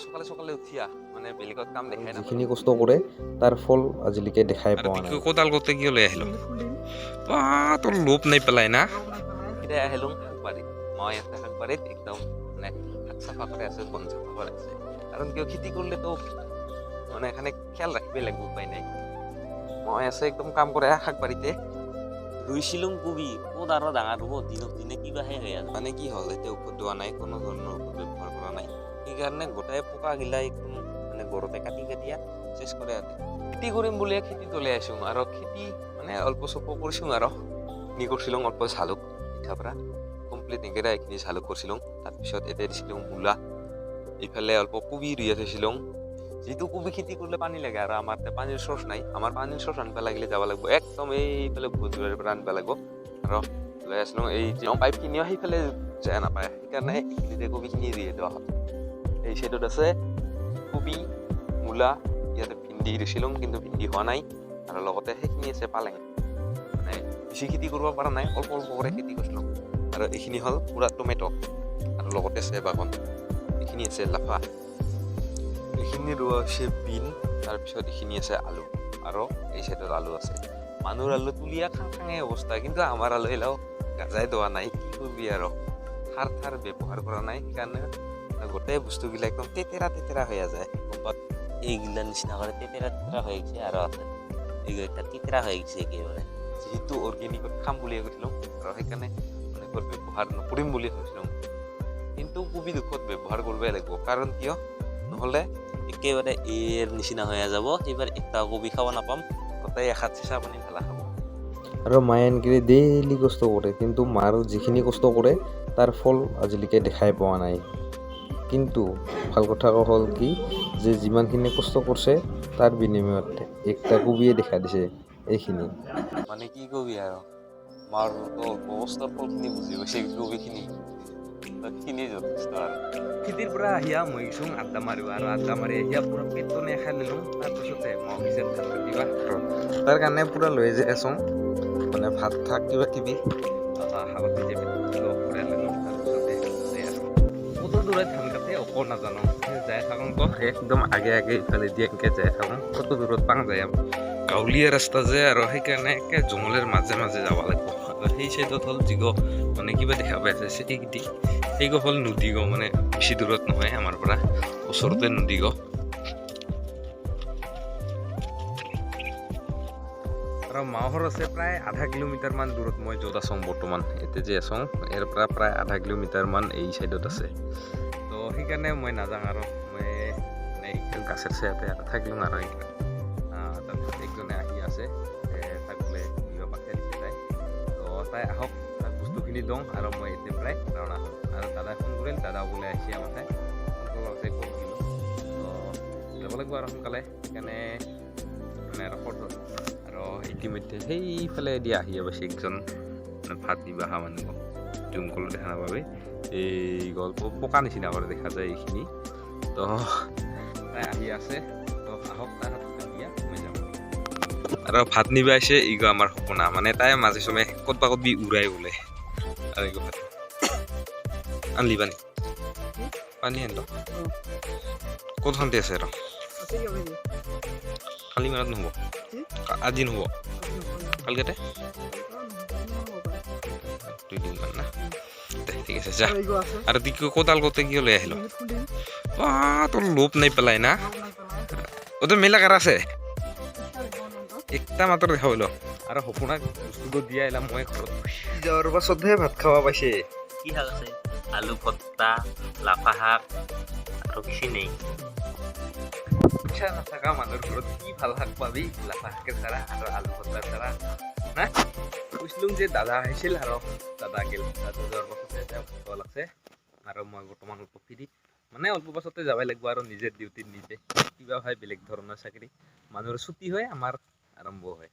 সকালে সকালে উঠিয়া মানে বেলেগত কাম দেখাই নাপালো যিখিনি কষ্ট কৰে তাৰ ফল আজিলৈকে দেখাই পোৱা নাই। কোদাল করতে গিয়ে লই আহিলো তোর লোভ নাই পেলাই না ফিরে আহিলো শাকবাড়িত মই আছে শাকবাড়িত একদম মানে শাক চাফা করে আছে বন চাফা করে আছে কারণ কেউ খেতি করলে তো মানে এখানে খেয়াল রাখবে লাগবে উপায় নাই মই আছে একদম কাম করে শাকবাড়িতে ৰুইছিলো কবি ক'ত আৰু ডাঙৰ হ'ব দিনক দিনে কিবাহে হৈ আছে মানে কি হ'ল এতিয়া ঔষধ দিয়া নাই কোনো ধৰণৰ ঔষধ ব্যৱহাৰ কৰা নাই সেইকাৰণে গোটাই পোকা গিলা একদম মানে ঘৰতে কাটি কাটিয়া চেষ্ কৰে আৰু খেতি কৰিম বুলিয়ে খেতি তলে আছো আৰু খেতি মানে অল্প স্বল্প কৰিছো আৰু নি কৰিছিলো অল্প জালুক পিঠাৰ পৰা কমপ্লিট নেগেৰা এইখিনি জালুক কৰিছিলো তাৰপিছত এতিয়া দিছিলো মূলা এইফালে অল্প কবি ৰুই থৈছিলো যিটো কবি খেতি কৰিলে পানী লাগে আৰু আমাৰ পানীৰ চ'ৰ্চ নাই আমাৰ পানীৰ চ'ৰ্চ আনিব লাগিলে যাব লাগিব একদম এইফালে ভোজবাৰীৰ পৰা আনিব লাগিব আৰু লৈ আছিলো এই পাইপ খিনিও সেইফালে যায় নাপায় সেইকাৰণে এইখিনিতে কবিখিনি ৰুই দিয়া হয় এই চাইডত আছে কবি মূলা ইয়াতে ভিন্দি ৰুইছিলো কিন্তু ভিন্দি হোৱা নাই আৰু লগতে সেইখিনি আছে পালেং মানে বেছি খেতি কৰিব পৰা নাই অল্প অল্প কৰি খেতি কৰিছিলো আৰু এইখিনি হ'ল পুৰা টমেটো আৰু লগতে আছে বাগান এইখিনি আছে লাফা এইখিনি ৰোৱা হৈছে বিন তাৰপিছত এইখিনি আছে আলু আৰু এই চাইডত আলু আছে মানুহৰ আলু তুলিয়া খাং খাঙে অৱস্থা কিন্তু আমাৰ আলু এলাও গাজাই দোৱা নাই কি কৰিবি আৰু সাৰ থাৰ ব্যৱহাৰ কৰা নাই সেইকাৰণে গোটেই বস্তুবিলাক একদম তেতেৰা তেতেৰা হৈ যায় এইগিলা নিচিনা কৰে তেতেৰা তেতেৰা হৈ গৈছে আৰু আছে এইগিলা তেতেৰা হৈ গৈছে একেবাৰে যিহেতু অৰ্গেনিকত খাম বুলিয়ে কৈছিলোঁ আৰু সেইকাৰণে মানে ব্যৱহাৰ নকৰিম বুলি ভাবিছিলোঁ কিন্তু কবি দুখত ব্যৱহাৰ কৰিবই লাগিব কাৰণ কিয় নহ'লে একেবাৰে এৰ নিচিনা হৈ যাব এইবাৰ একটা কবি খাব নাপাম গোটেই এসাত চেঁচা পানী ঢালা খাব আৰু মায়ে আনকি ডেইলি কষ্ট কৰে কিন্তু মাৰ যিখিনি কষ্ট কৰে তাৰ ফল আজিলৈকে দেখাই পোৱা নাই কিন্তু ভাল কথা হ'ল কি যে যিমানখিনি কষ্ট কৰিছে তাৰ বিনিময়ত একটা কবিয়ে দেখা দিছে এইখিনি মানে কি কবি আৰু মাৰ তো অৱস্থাৰ ফলখিনি বুজি গৈছে কবিখিনি সেইখিনি যথেষ্ট আৰু খেতিৰ পৰা আহিয়া মই গৈছোঁ আড্ডা মাৰিব আৰু আড্ডা মাৰি আহিয়া পুৰা পেটনে খাই ল'লোঁ তাৰপিছতে মই অফিচত ভাত পাতিবা তাৰ কাৰণে পুৰা লৈ যাই আছোঁ মানে ভাত থাক কিবা কিবি হালত নিজে ফুৰাই ল'লোঁ তাৰপিছতে কত দূৰত ধান কাটে অকো নাজানো যাই থাকোঁ তো একদম আগে আগে ইফালে দিয়ে এনেকৈ যাই থাকোঁ কত দূৰত পাং যায় গাঁৱলীয়া ৰাস্তা যে আৰু সেইকাৰণে একে জংঘলৰ মাজে মাজে যাব লাগিব আৰু সেই চাইডত হ'ল যিগ মানে কিবা দেখা পাই আছে চিটি কিটি সেইগ হ'ল নদীগ মানে বেছি দূৰত নহয় আমাৰ পৰা ওচৰতে নদীগ আৰু মাহৰ আছে প্ৰায় আধা কিলোমিটাৰ মান দূৰত মই য'ত আছোঁ বৰ্তমান এতিয়া যে আছোঁ ইয়াৰ পৰা প্ৰায় আধা কিলোমিটাৰ মান এই চাইডত আছে তো সেইকাৰণে মই নাযাওঁ আৰু মই মানে গাছেৰ চাইতে থাকিলোঁ আৰু তাৰপিছত একজনে আহি আছে তাক বোলে নিব পাখে দিছে তাই তো তাই আহক তাক বস্তুখিনি দিওঁ আৰু মই এতিয়া প্ৰায় ৰাওনা হ'ম আৰু দাদাই ফোন কৰিল দাদা বোলে আহিছে আমাকে ফোন কৰোঁতে কৈ দিলোঁ তো যাব লাগিব আৰু সোনকালে সেইকাৰণে মানে ৰখৰ আৰু ইতিমধ্যে সেইফালে দিয়া আহি পাইছে একজন মানে ভাত নিবা অহা মানুহ জুমকলো দেখা নাপাবি এই গল্প পকা নিচিনা কৰে দেখা যায় এইখিনি তো তাই আহি আছে তো আহক তাই দিয়া মই যাম আৰু ভাত নিবা আহিছে ইগো আমাৰ সপোনা মানে তাই মাজে সময়ে ক'তবা ক'তবি উৰাই বোলে আৰু ইগো ভাত আনলি পানী পানী আন ক'ত শান্তি আছে আৰু কালি মানত নহ'ব আজি নহ'ব কালকেতে 2 দিন মান না ঠিক আছে যা আৰু কোদাল করতে গিয়ে লৈ আহিলো তোর লোভ নাই পেলাই না ওদের মেলা কার আছে একটা মাত্র দেখা হইলো আৰু সপোনাক বস্তুটো দিয়া আহিলাম মই ঘৰত যাওয়ার পাছতহে ভাত খাওয়া পাইছে কি শাক আছে আলু ভত্তা লাফা শাক আৰু কিছু নেই পইচা নাথাকা মানুহৰ ঘৰত কি ভাল শাক পাবি লাফা শাকেৰ ছাড়া আৰু আলু ভত্তাৰ ছাড়া না কৈছিলো যে দাদা আহিছিল আৰু দাদা গেল দাদা যোৱাৰ পাছতে ভাত লাগছে আৰু মই বৰ্তমান অল্প ফ্ৰী মানে অল্প পাছতে যাবই লাগিব আৰু নিজে ডিউটিত নিজে কিবা হয় বেলেগ ধৰণৰ চাকৰি মানুহৰ ছুটি হয় আমাৰ আৰম্ভ হয়